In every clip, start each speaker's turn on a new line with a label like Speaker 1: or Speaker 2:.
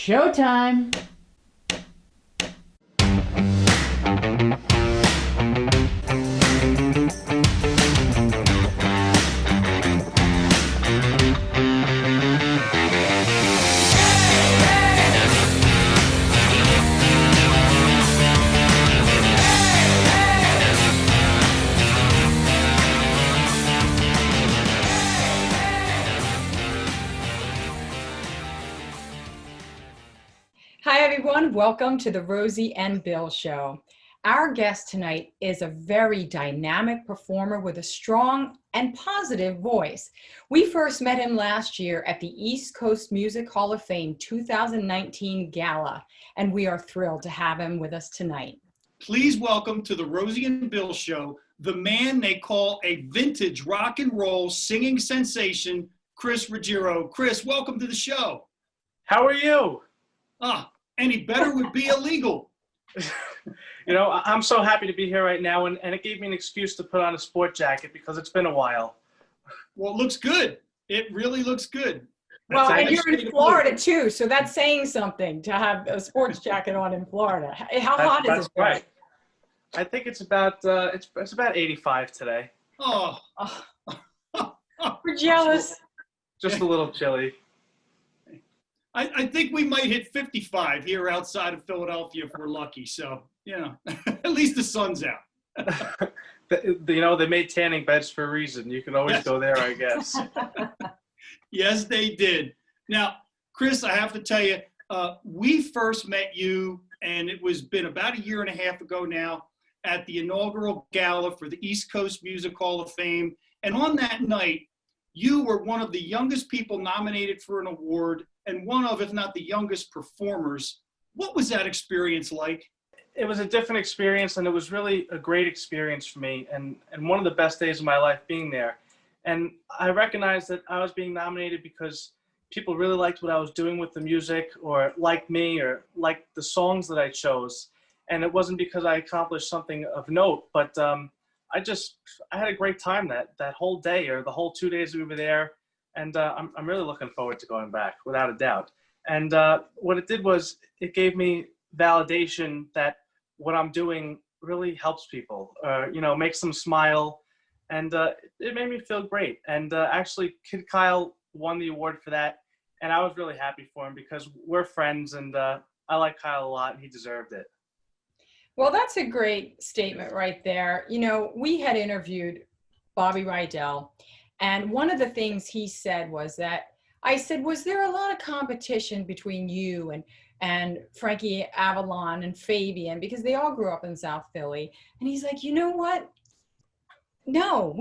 Speaker 1: Showtime! Hi everyone, welcome to the Rosie and Bill show. Our guest tonight is a very dynamic performer with a strong and positive voice. We first met him last year at the East Coast Music Hall of Fame 2019 Gala, and we are thrilled to have him with us tonight.
Speaker 2: Please welcome to the Rosie and Bill show, the man they call a vintage rock and roll singing sensation, Chris Ruggiero. Chris, welcome to the show.
Speaker 3: How are you?
Speaker 2: Any better would be illegal.
Speaker 3: You know, I'm so happy to be here right now, and it gave me an excuse to put on a sport jacket because it's been a while.
Speaker 2: Well, it looks good. It really looks good.
Speaker 1: Well, and you're in Florida too, so that's saying something to have a sports jacket on in Florida. How hot is it?
Speaker 3: Right. I think it's about 85 today.
Speaker 2: Oh.
Speaker 1: We're jealous.
Speaker 3: Just a little chilly.
Speaker 2: I think we might hit 55 here outside of Philadelphia if we're lucky. So, you know, at least the sun's out.
Speaker 3: You know, they made tanning beds for a reason. You can always go there, I guess.
Speaker 2: Yes, they did. Now, Chris, I have to tell you, we first met you, and it was been about a year and a half ago now, at the inaugural gala for the East Coast Music Hall of Fame. And on that night, you were one of the youngest people nominated for an award and one of, if not the youngest performers. What was that experience like?
Speaker 3: It was a different experience, and it was really a great experience for me, and one of the best days of my life being there. And I recognized that I was being nominated because people really liked what I was doing with the music, or liked me, or liked the songs that I chose. And it wasn't because I accomplished something of note, but I had a great time that whole day, or the whole 2 days we were there. And I'm really looking forward to going back, without a doubt. And what it did was it gave me validation that what I'm doing really helps people, you know, makes them smile. And it made me feel great. And actually, Kid Kyle won the award for that. And I was really happy for him because we're friends, and I like Kyle a lot, and he deserved it.
Speaker 1: Well, that's a great statement right there. You know, we had interviewed Bobby Rydell, and one of the things he said was that, I said, was there a lot of competition between you and Frankie Avalon and Fabian, because they all grew up in South Philly? And he's like, you know what? No,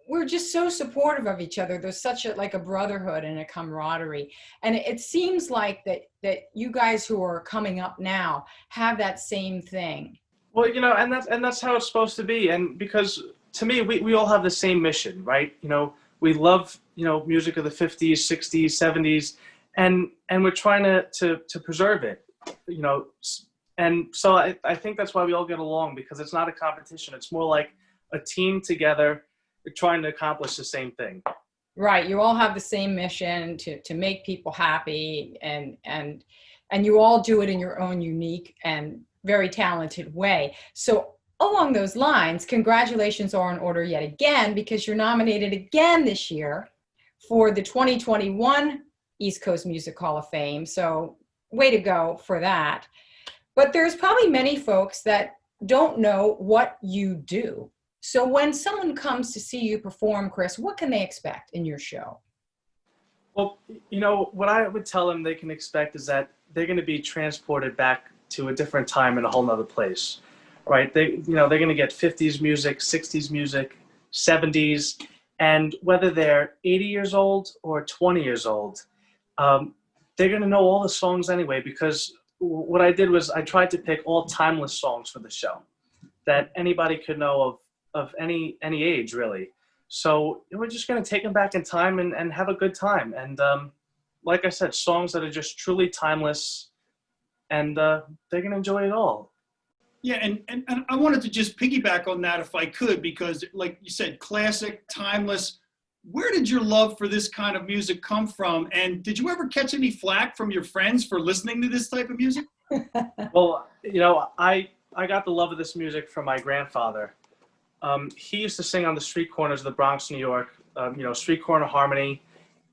Speaker 1: we're just so supportive of each other. There's such a brotherhood and a camaraderie. And it seems like that you guys who are coming up now have that same thing.
Speaker 3: Well, you know, and that's how it's supposed to be. And because to me, we all have the same mission, right? You know, we love, you know, music of the 50s, 60s, 70s, and we're trying to preserve it, you know. And so I think that's why we all get along, because it's not a competition. It's more like a team together trying to accomplish the same thing.
Speaker 1: Right. You all have the same mission to make people happy, and you all do it in your own unique and very talented way. So along those lines, congratulations are in order yet again, because you're nominated again this year for the 2021 East Coast Music Hall of Fame. So way to go for that. But there's probably many folks that don't know what you do. So when someone comes to see you perform, Chris, what can they expect in your show?
Speaker 3: Well, you know, what I would tell them they can expect is that they're going to be transported back to a different time in a whole nother place, right? They're going to get 50s music, 60s music, 70s, and whether they're 80 years old or 20 years old, they're going to know all the songs anyway, because what I did was I tried to pick all timeless songs for the show that anybody could know of any age, really. So we're just going to take them back in time and have a good time. And like I said, songs that are just truly timeless, and they're going to enjoy it all.
Speaker 2: Yeah, and I wanted to just piggyback on that if I could, because like you said, classic, timeless. where did your love for this kind of music come from? And did you ever catch any flack from your friends for listening to this type of music?
Speaker 3: Well, I got the love of this music from my grandfather. He used to sing on the street corners of the Bronx, New York, street corner harmony.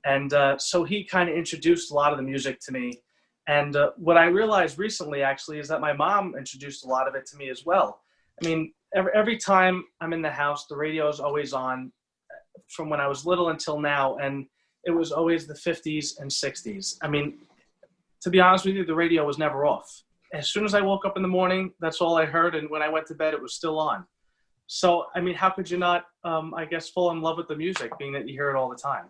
Speaker 3: And so he kind of introduced a lot of the music to me. And what I realized recently, actually, is that my mom introduced a lot of it to me as well. I mean, every time I'm in the house, the radio is always on from when I was little until now. And it was always the 50s and 60s. I mean, to be honest with you, the radio was never off. As soon as I woke up in the morning, that's all I heard. And when I went to bed, it was still on. So, I mean, how could you not, I guess, fall in love with the music, being that you hear it all the time?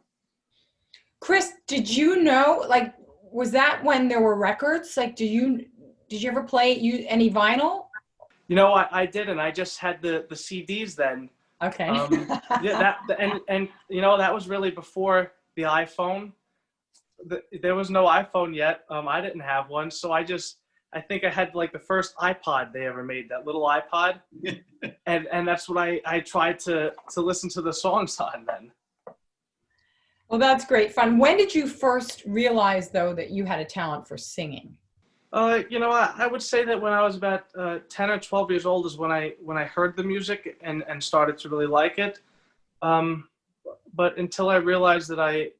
Speaker 1: Chris, did you know, like, was that when there were records? Like, did you ever play any vinyl?
Speaker 3: I didn't. I just had the CDs then.
Speaker 1: Okay.
Speaker 3: Yeah, that was really before the iPhone. There was no iPhone yet. I didn't have one, so I think I had like the first iPod they ever made, that little iPod, and that's what I tried to listen to the songs on then.
Speaker 1: Well, that's great fun. When did you first realize, though, that you had a talent for singing?
Speaker 3: I would say that when I was about 10 or 12 years old is when I heard the music and started to really like it. But until I realized that I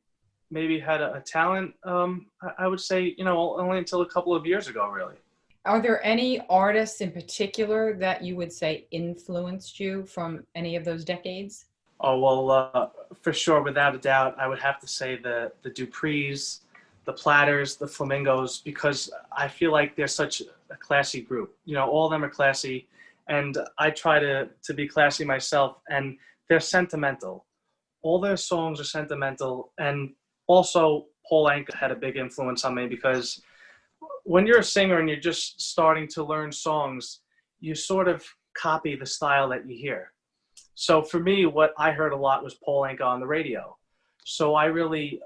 Speaker 3: maybe had a talent, I would say, only until a couple of years ago, really.
Speaker 1: Are there any artists in particular that you would say influenced you from any of those decades?
Speaker 3: Oh, well, for sure, without a doubt, I would have to say the Duprees, the Platters, the Flamingos, because I feel like they're such a classy group. All of them are classy, and I try to be classy myself, and they're sentimental. All their songs are sentimental, and also Paul Anka had a big influence on me, because when you're a singer and you're just starting to learn songs, you sort of copy the style that you hear. So for me, what I heard a lot was Paul Anka on the radio. So I really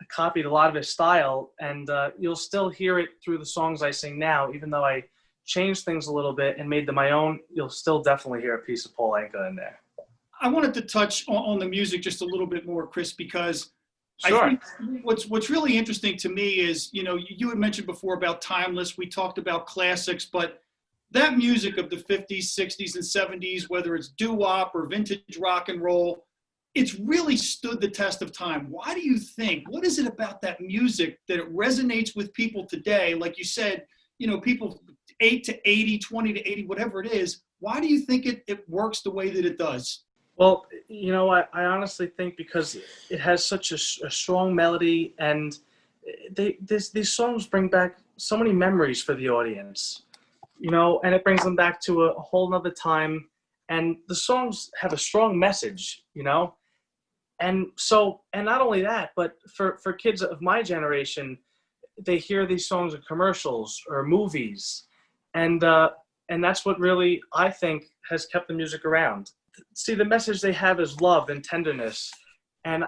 Speaker 3: copied a lot of his style, and you'll still hear it through the songs I sing now. Even though I changed things a little bit and made them my own, you'll still definitely hear a piece of Paul Anka in there.
Speaker 2: I wanted to touch on the music just a little bit more, Chris, because
Speaker 3: Sure.
Speaker 2: I think what's really interesting to me is, you had mentioned before about timeless. We talked about classics, but that music of the 50s, 60s, and 70s, whether it's doo-wop or vintage rock and roll, it's really stood the test of time. Why do you think? What is it about that music that it resonates with people today? Like you said, people 8 to 80, 20 to 80, whatever it is. Why do you think it works the way that it does?
Speaker 3: Well, I honestly think because it has such a strong melody, and these songs bring back so many memories for the audience, and it brings them back to a whole nother time. And the songs have a strong message, and not only that, but for kids of my generation, they hear these songs in commercials or movies, and that's what really, I think, has kept the music around. See, the message they have is love and tenderness, and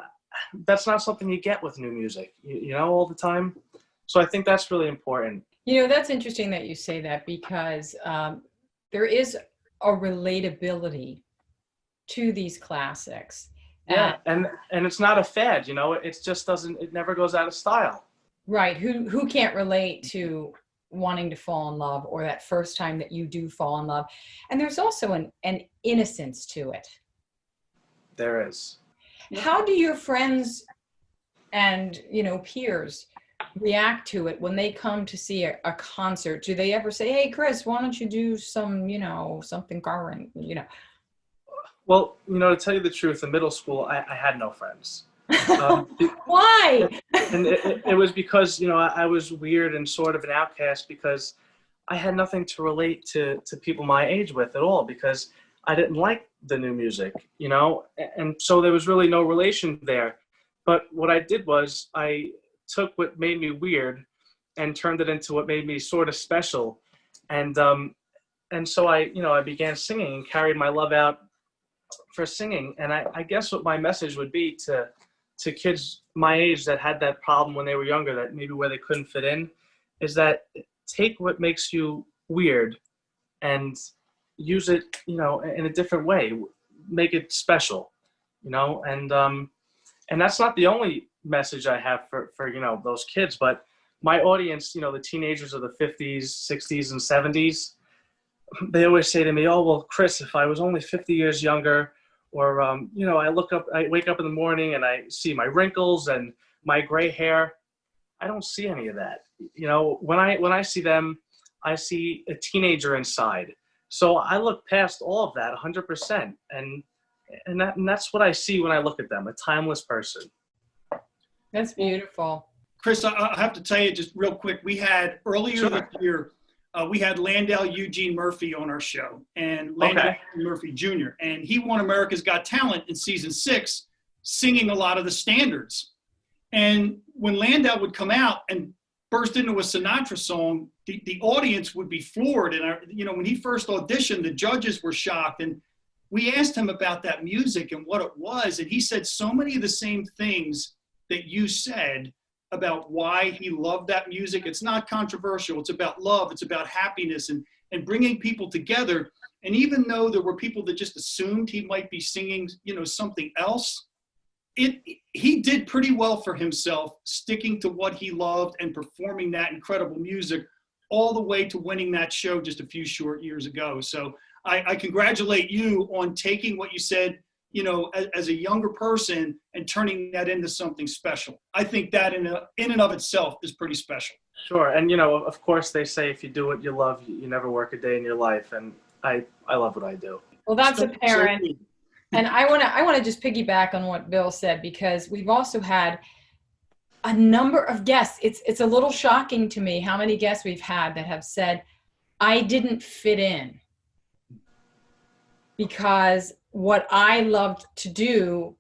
Speaker 3: that's not something you get with new music, all the time. So I think that's really important.
Speaker 1: That's interesting that you say that, because there is a relatability to these classics.
Speaker 3: Yeah, and it's not a fad, it never goes out of style.
Speaker 1: Right. Who can't relate to wanting to fall in love, or that first time that you do fall in love? And there's also an innocence to it.
Speaker 3: There is.
Speaker 1: How do your friends and peers react to it when they come to see a concert? Do they ever say, "Hey Chris, why don't you do some something current?"
Speaker 3: Well, to tell you the truth, in middle school I had no friends.
Speaker 1: Why?
Speaker 3: And it was because I was weird and sort of an outcast, because I had nothing to relate to people my age with at all, because I didn't like the new music, and so there was really no relation there. But what I did was I took what made me weird and turned it into what made me sort of special, and so I began singing and carried my love out for singing. And I guess what my message would be to kids my age that had that problem when they were younger, that maybe where they couldn't fit in, is that take what makes you weird and use it, in a different way, make it special, and And that's not the only message I have for those kids, but my audience, the teenagers of the 50s, 60s, and 70s, they always say to me, oh, well, Chris, if I was only 50 years younger, or, I wake up in the morning and I see my wrinkles and my gray hair. I don't see any of that. When I see them, I see a teenager inside. So I look past all of that 100%. And that's what I see when I look at them, a timeless person.
Speaker 1: That's beautiful.
Speaker 2: Chris, I have to tell you just real quick, we had earlier this year, we had Landale Eugene Murphy on our show, and Landale Murphy Jr., and he won America's Got Talent in season 6, singing a lot of the standards. And when Landale would come out and burst into a Sinatra song, the audience would be floored. And, when he first auditioned, the judges were shocked. And we asked him about that music and what it was. And he said so many of the same things that you said about why he loved that music. It's not controversial. It's about love. It's about happiness and bringing people together. And even though there were people that just assumed he might be singing, something else, he did pretty well for himself, sticking to what he loved and performing that incredible music all the way to winning that show just a few short years ago. So I congratulate you on taking what you said, as a younger person and turning that into something special. I think that in and of itself is pretty special.
Speaker 3: Sure. And, of course they say, if you do what you love, you never work a day in your life. And I love what I do.
Speaker 1: Well, that's apparent. And I want to just piggyback on what Bill said, because we've also had a number of guests. It's a little shocking to me how many guests we've had that have said, I didn't fit in because what I loved to do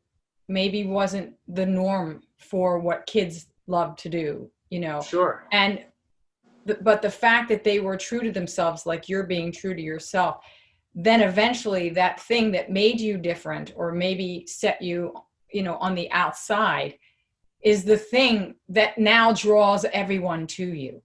Speaker 1: maybe wasn't the norm for what kids love to do,
Speaker 3: Sure.
Speaker 1: And but the fact that they were true to themselves, like you're being true to yourself, then eventually that thing that made you different or maybe set you, on the outside is the thing that now draws everyone to you.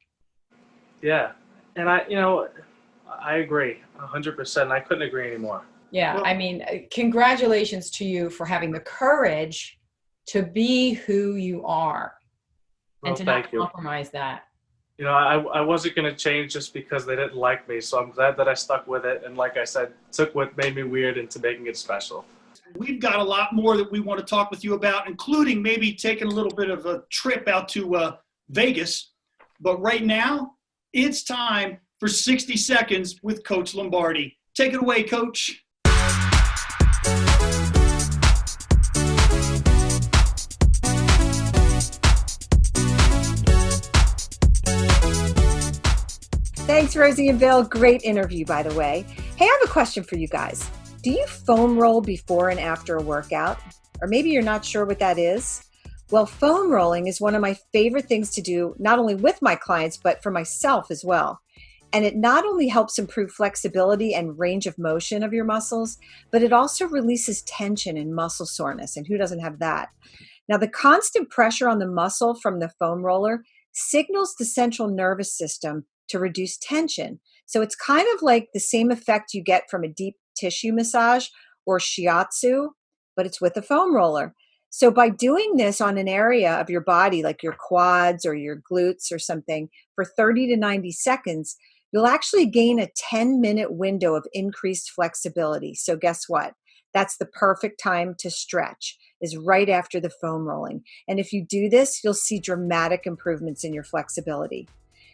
Speaker 3: Yeah. And I agree 100%. I couldn't agree anymore.
Speaker 1: Yeah. Well, congratulations to you for having the courage to be who you are and to not compromise that.
Speaker 3: I wasn't going to change just because they didn't like me. So I'm glad that I stuck with it. And like I said, took what made me weird into making it special.
Speaker 2: We've got a lot more that we want to talk with you about, including maybe taking a little bit of a trip out to Vegas. But right now, it's time for 60 Seconds with Coach Lombardi. Take it away, Coach.
Speaker 4: Thanks, Rosie and Bill. Great interview, by the way. Hey, I have a question for you guys. Do you foam roll before and after a workout? Or maybe you're not sure what that is? Well, foam rolling is one of my favorite things to do, not only with my clients, but for myself as well. And it not only helps improve flexibility and range of motion of your muscles, but it also releases tension and muscle soreness. And who doesn't have that? Now, the constant pressure on the muscle from the foam roller signals the central nervous system to reduce tension. So it's kind of like the same effect you get from a deep tissue massage or shiatsu, but it's with a foam roller. So by doing this on an area of your body, like your quads or your glutes or something, for 30 to 90 seconds, you'll actually gain a 10-minute window of increased flexibility. So guess what? That's the perfect time to stretch, is right after the foam rolling. And if you do this, you'll see dramatic improvements in your flexibility.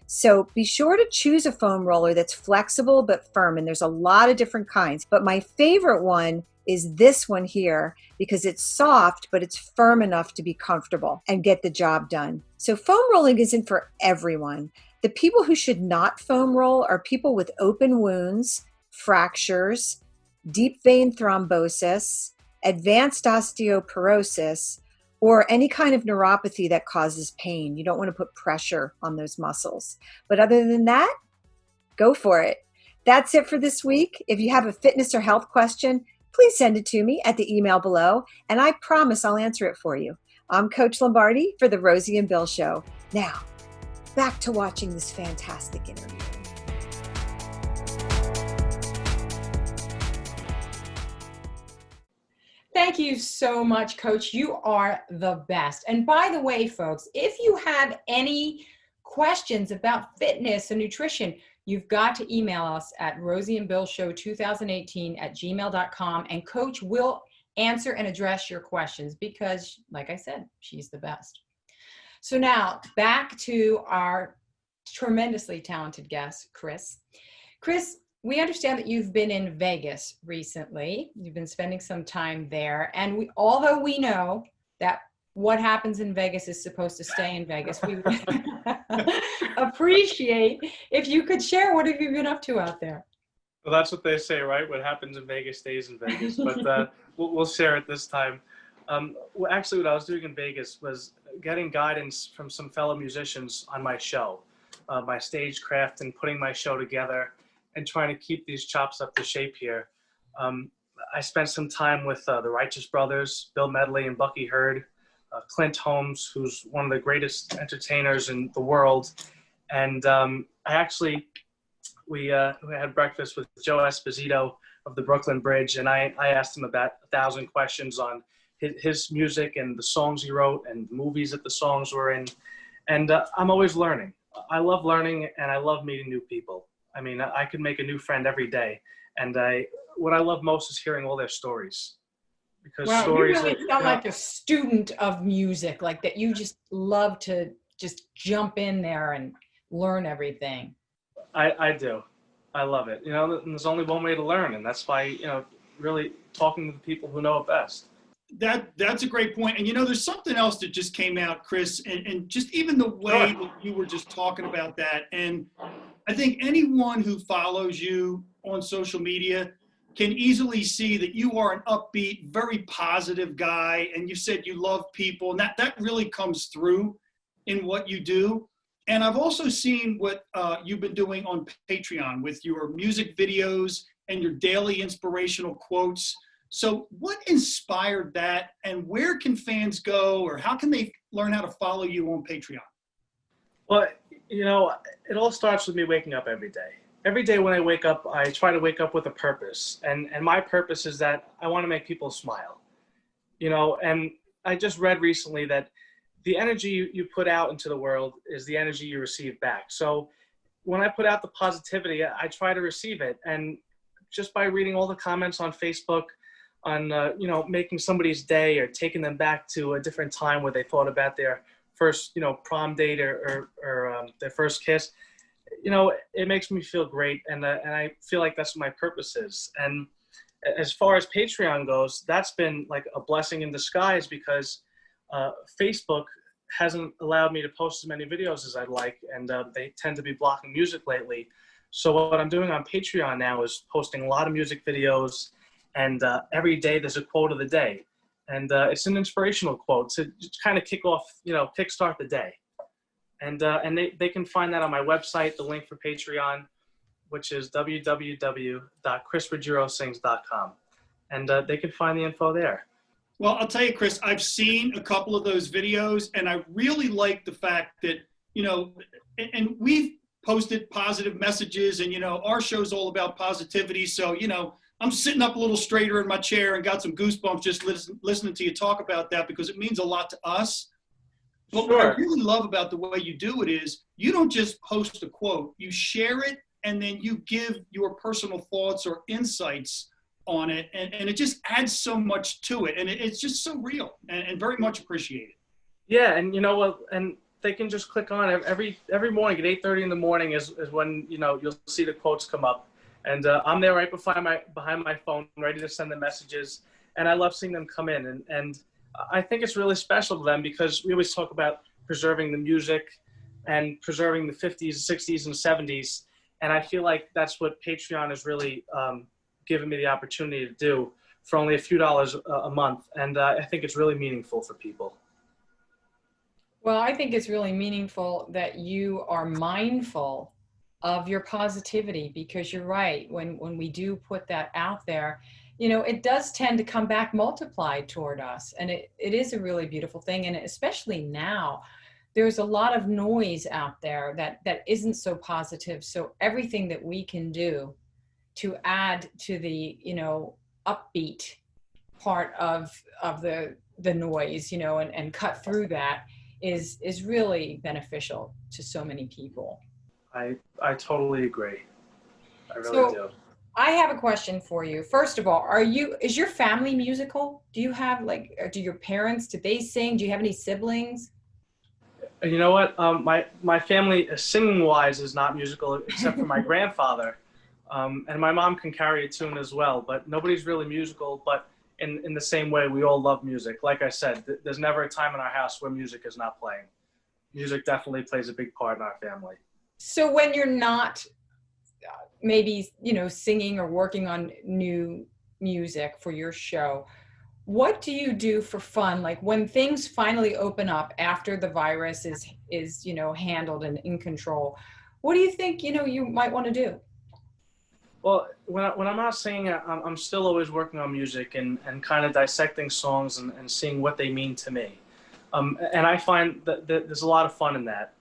Speaker 4: So be sure to choose a foam roller that's flexible but firm. And there's a lot of different kinds. But my favorite one is this one here because it's soft, but it's firm enough to be comfortable and get the job done. So foam rolling isn't for everyone. The people who should not foam roll are people with open wounds, fractures, deep vein thrombosis, advanced osteoporosis, or any kind of neuropathy that causes pain. You don't want to put pressure on those muscles. But other than that, go for it. That's it for this week. If you have a fitness or health question, please send it to me at the email below, and I promise I'll answer it for you. I'm Coach Lombardi for the Rosie and Bill Show. Now, back to watching this fantastic interview.
Speaker 1: Thank you so much, Coach. You are the best. And by the way, folks, if you have any questions about fitness and nutrition, you've got to email us at rosieandbillshow2018@gmail.com, and Coach will answer and address your questions because, like I said, she's the best. So now back to our tremendously talented guest, Chris. Chris, we understand that you've been in Vegas recently. You've been spending some time there. And although we know that what happens in Vegas is supposed to stay in Vegas, we would appreciate if you could share what have you been up to out there.
Speaker 3: Well, that's what they say, right? What happens in Vegas stays in Vegas. But we'll share it this time. Well, actually, what I was doing in Vegas was getting guidance from some fellow musicians on my show, my stagecraft, and putting my show together and trying to keep these chops up to shape here. I spent some time with the Righteous Brothers, Bill Medley and Bucky Hurd, Clint Holmes, who's one of the greatest entertainers in the world. And we had breakfast with Joe Esposito of the Brooklyn Bridge, and I asked him about 1,000 questions on his music and the songs he wrote and the movies that the songs were in. And I'm always learning. I love learning, and I love meeting new people. I mean, I could make a new friend every day. And what I love most is hearing all their stories. Because
Speaker 1: wow,
Speaker 3: stories,
Speaker 1: you really sound like a student of music, like that you just love to just jump in there and learn everything.
Speaker 3: I do. I love it. There's only one way to learn, and that's by, really talking to the people who know it best.
Speaker 2: That's a great point. And there's something else that just came out, Chris, and just even the way that you were just talking about that. And I think anyone who follows you on social media can easily see that you are an upbeat, very positive guy. And you said you love people, and that really comes through in what you do. And I've also seen what you've been doing on Patreon with your music videos and your daily inspirational quotes. So what inspired that, and where can fans go, or how can they learn how to follow you on Patreon?
Speaker 3: Well, it all starts with me waking up every day. Every day when I wake up, I try to wake up with a purpose. And my purpose is that I want to make people smile. And I just read recently that the energy you put out into the world is the energy you receive back. So when I put out the positivity, I try to receive it. And just by reading all the comments on Facebook on, making somebody's day or taking them back to a different time where they thought about their first, prom date or their first kiss, it makes me feel great. And I feel like that's what my purpose is. And as far as Patreon goes, that's been like a blessing in disguise because Facebook hasn't allowed me to post as many videos as I'd like, and they tend to be blocking music lately. So what I'm doing on Patreon now is posting a lot of music videos, and every day there's a quote of the day. And it's an inspirational quote to just kind of kickstart the day. And they can find that on my website, the link for Patreon, which is www.chrisruggierosings.com. And they can find the info there.
Speaker 2: Well, I'll tell you, Chris, I've seen a couple of those videos, and I really like the fact that, and we've posted positive messages, and, our show's all about positivity. So, I'm sitting up a little straighter in my chair and got some goosebumps just listening to you talk about that because it means a lot to us. But what I really love about the way you do it is you don't just post a quote, you share it, and then you give your personal thoughts or insights on it, and it just adds so much to it, and it's just so real and very much appreciated.
Speaker 3: Yeah, and and they can just click on it every morning at 8:30 in the morning is when you'll see the quotes come up, and I'm there right behind my phone, ready to send the messages, and I love seeing them come in, and I think it's really special to them because we always talk about preserving the music and preserving the 50s, 60s, and 70s, and I feel like that's what Patreon is really given me the opportunity to do for only a few dollars a month. And I think it's really meaningful for people.
Speaker 1: Well, I think it's really meaningful that you are mindful of your positivity because you're right. When we do put that out there, it does tend to come back multiplied toward us. And it is a really beautiful thing. And especially now, there's a lot of noise out there that isn't so positive. So everything that we can do to add to the, upbeat part of the noise, you know, and cut through that is really beneficial to so many people.
Speaker 3: I totally agree. I really
Speaker 1: So,
Speaker 3: do.
Speaker 1: I have a question for you. First of all, is your family musical? Do you have do your parents, did they sing? Do you have any siblings?
Speaker 3: You know what? My family, singing wise, is not musical except for my grandfather, and my mom can carry a tune as well. But nobody's really musical. But in the same way, we all love music. Like I said, there's never a time in our house where music is not playing. Music definitely plays a big part in our family.
Speaker 1: So when you're not maybe, you know, singing or working on new music for your show, what do you do for fun? Like when things finally open up after the virus is, you know, handled and in control, what do you think, you know, you might want to do?
Speaker 3: Well, when I'm not singing, I'm still always working on music and kind of dissecting songs and seeing what they mean to me. And I find that there's a lot of fun in that.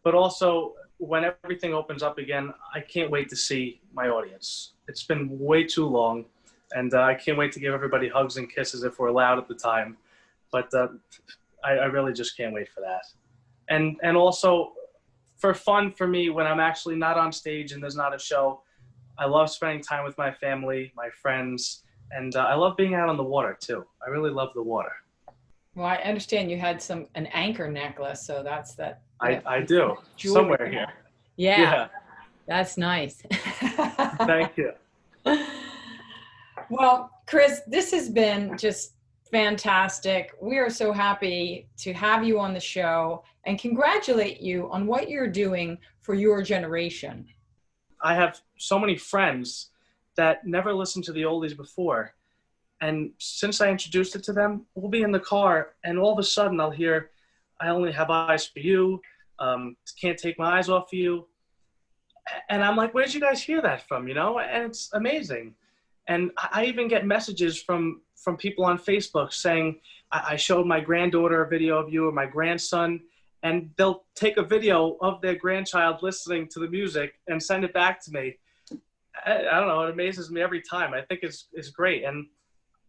Speaker 3: But also, when everything opens up again, I can't wait to see my audience. It's been way too long, and I can't wait to give everybody hugs and kisses if we're allowed at the time. But I really just can't wait for that. And also, for fun for me, when I'm actually not on stage and there's not a show, I love spending time with my family, my friends, and I love being out on the water too. I really love the water.
Speaker 1: Well, I understand you had an anchor necklace, so that's that.
Speaker 3: I do,
Speaker 1: jewelry.
Speaker 3: somewhere here.
Speaker 1: Yeah, that's nice.
Speaker 3: Thank you.
Speaker 1: Well, Chris, this has been just fantastic. We are so happy to have you on the show and congratulate you on what you're doing for your generation.
Speaker 3: I have so many friends that never listened to the oldies before. And since I introduced it to them, we'll be in the car and all of a sudden I'll hear, I only have eyes for you. Can't take my eyes off of you. And I'm like, where'd you guys hear that from? You know, and it's amazing. And I even get messages from people on Facebook saying, I showed my granddaughter a video of you or my grandson, and they'll take a video of their grandchild listening to the music and send it back to me. I don't know, it amazes me every time. I think it's great. And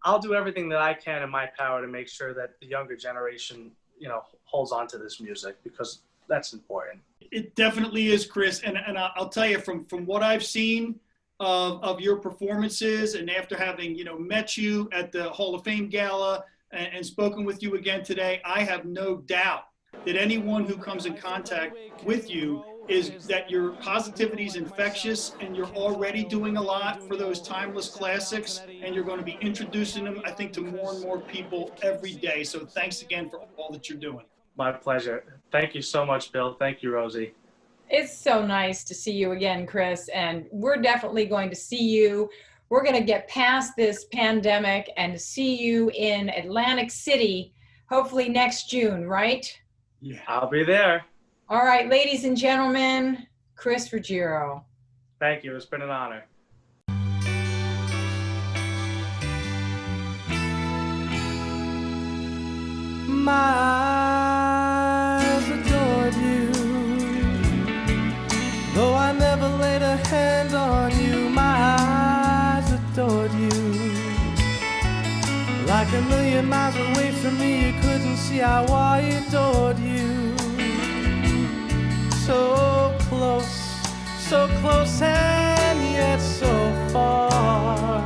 Speaker 3: I'll do everything that I can in my power to make sure that the younger generation, you know, holds on to this music because that's important.
Speaker 2: It definitely is, Chris. And I'll tell you from what I've seen of your performances and after having, you know, met you at the Hall of Fame Gala and spoken with you again today, I have no doubt that anyone who comes in contact with you is that your positivity is infectious and you're already doing a lot for those timeless classics and you're going to be introducing them, I think, to more and more people every day. So thanks again for all that you're doing.
Speaker 3: My pleasure. Thank you so much, Bill. Thank you, Rosie.
Speaker 1: It's so nice to see you again, Chris, and we're definitely going to see you. We're going to get past this pandemic and see you in Atlantic City, hopefully next June, right?
Speaker 2: Yeah.
Speaker 3: I'll be there.
Speaker 1: All right, ladies and gentlemen, Chris Ruggiero.
Speaker 3: Thank you. It's been an honor.
Speaker 5: My eyes adored you, though I never laid a hand on you. My eyes adored you, like a million miles away from me. You couldn't see how I adored you. So close and yet so far.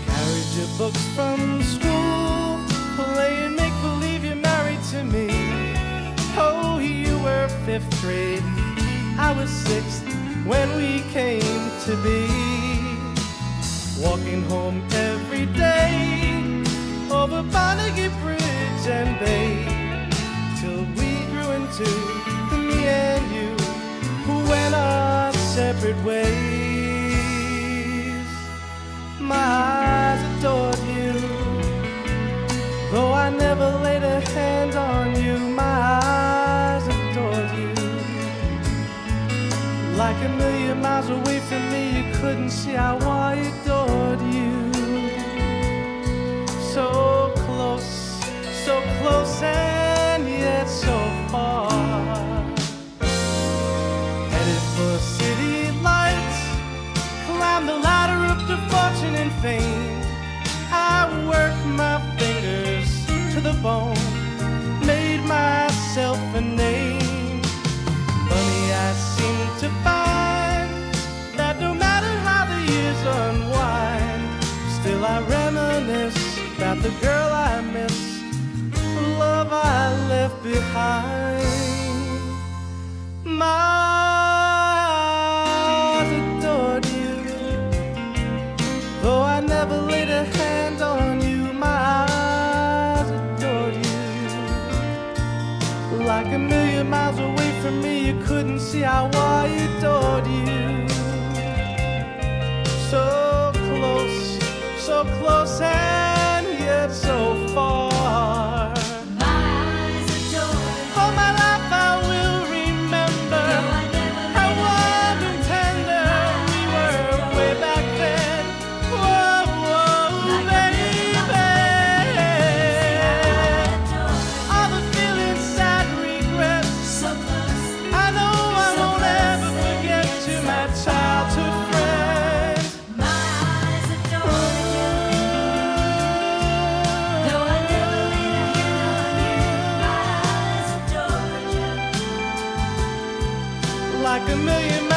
Speaker 5: Carried your books from school, playing make-believe you're married to me. Oh, you were 5th grade, I was 6th when we came to be. Walking home every day over Barnegat Bridge and Bay, till we grew into me and you, who went our separate ways. My eyes adored you, though I never laid a hand on you. My eyes adored you, like a million miles away from me. You couldn't see how I adored you. So close and yet so far. Headed for city lights, climb the ladder up to fortune and fame. the girl I miss, the love I left behind. My eyes adored you, though I never laid a hand on you. My eyes adored you, like a million miles away from me. You couldn't see how I adored you. So close and yet so far. All my life I will remember how warm and tender we were way back then. Whoa, whoa, baby. All the feelings, sad regrets. I know I won't ever forget to my childhood friends. Like a million